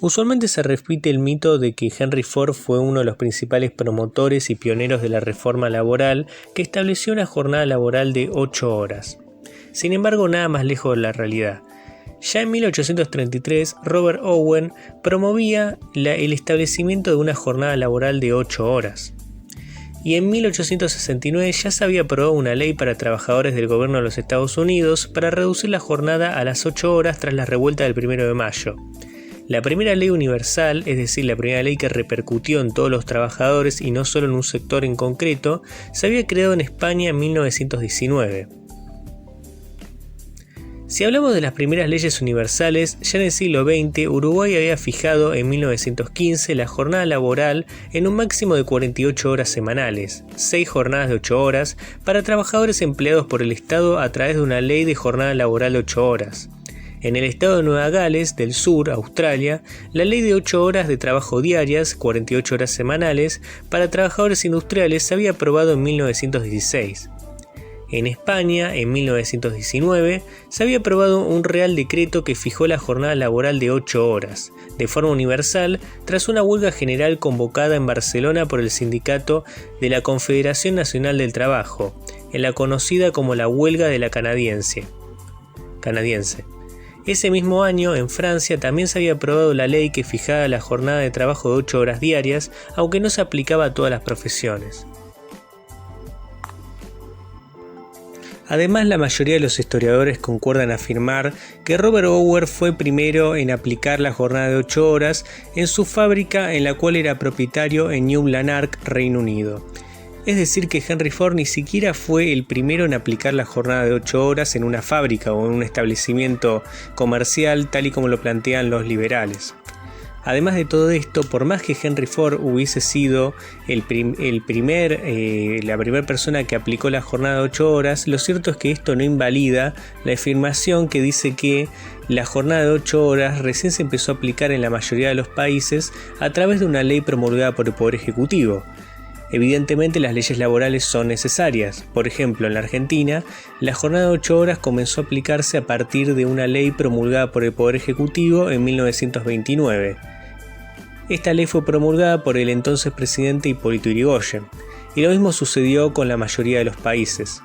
Usualmente se repite el mito de que Henry Ford fue uno de los principales promotores y pioneros de la reforma laboral que estableció una jornada laboral de 8 horas. Sin embargo, nada más lejos de la realidad. Ya en 1833, Robert Owen promovía el establecimiento de una jornada laboral de 8 horas. Y en 1869 ya se había aprobado una ley para trabajadores del gobierno de los Estados Unidos para reducir la jornada a las 8 horas tras la revuelta del 1 de mayo. La primera ley universal, es decir, la primera ley que repercutió en todos los trabajadores y no solo en un sector en concreto, se había creado en España en 1919. Si hablamos de las primeras leyes universales, ya en el siglo XX, Uruguay había fijado en 1915 la jornada laboral en un máximo de 48 horas semanales, 6 jornadas de 8 horas, para trabajadores empleados por el Estado a través de una ley de jornada laboral de 8 horas. En el estado de Nueva Gales del Sur, Australia, la ley de 8 horas de trabajo diarias, 48 horas semanales, para trabajadores industriales se había aprobado en 1916. En España, en 1919, se había aprobado un Real Decreto que fijó la jornada laboral de 8 horas, de forma universal, tras una huelga general convocada en Barcelona por el sindicato de la Confederación Nacional del Trabajo, en la conocida como la Huelga de la Canadiense. Ese mismo año, en Francia, también se había aprobado la ley que fijaba la jornada de trabajo de 8 horas diarias, aunque no se aplicaba a todas las profesiones. Además, la mayoría de los historiadores concuerdan en afirmar que Robert Owen fue primero en aplicar la jornada de 8 horas en su fábrica en la cual era propietario en New Lanark, Reino Unido. Es decir, que Henry Ford ni siquiera fue el primero en aplicar la jornada de 8 horas en una fábrica o en un establecimiento comercial tal y como lo plantean los liberales. Además de todo esto, por más que Henry Ford hubiese sido la primera persona que aplicó la jornada de 8 horas, lo cierto es que esto no invalida la afirmación que dice que la jornada de 8 horas recién se empezó a aplicar en la mayoría de los países a través de una ley promulgada por el Poder Ejecutivo. Evidentemente las leyes laborales son necesarias. Por ejemplo, en la Argentina, la jornada de 8 horas comenzó a aplicarse a partir de una ley promulgada por el Poder Ejecutivo en 1929. Esta ley fue promulgada por el entonces presidente Hipólito Yrigoyen, y lo mismo sucedió con la mayoría de los países.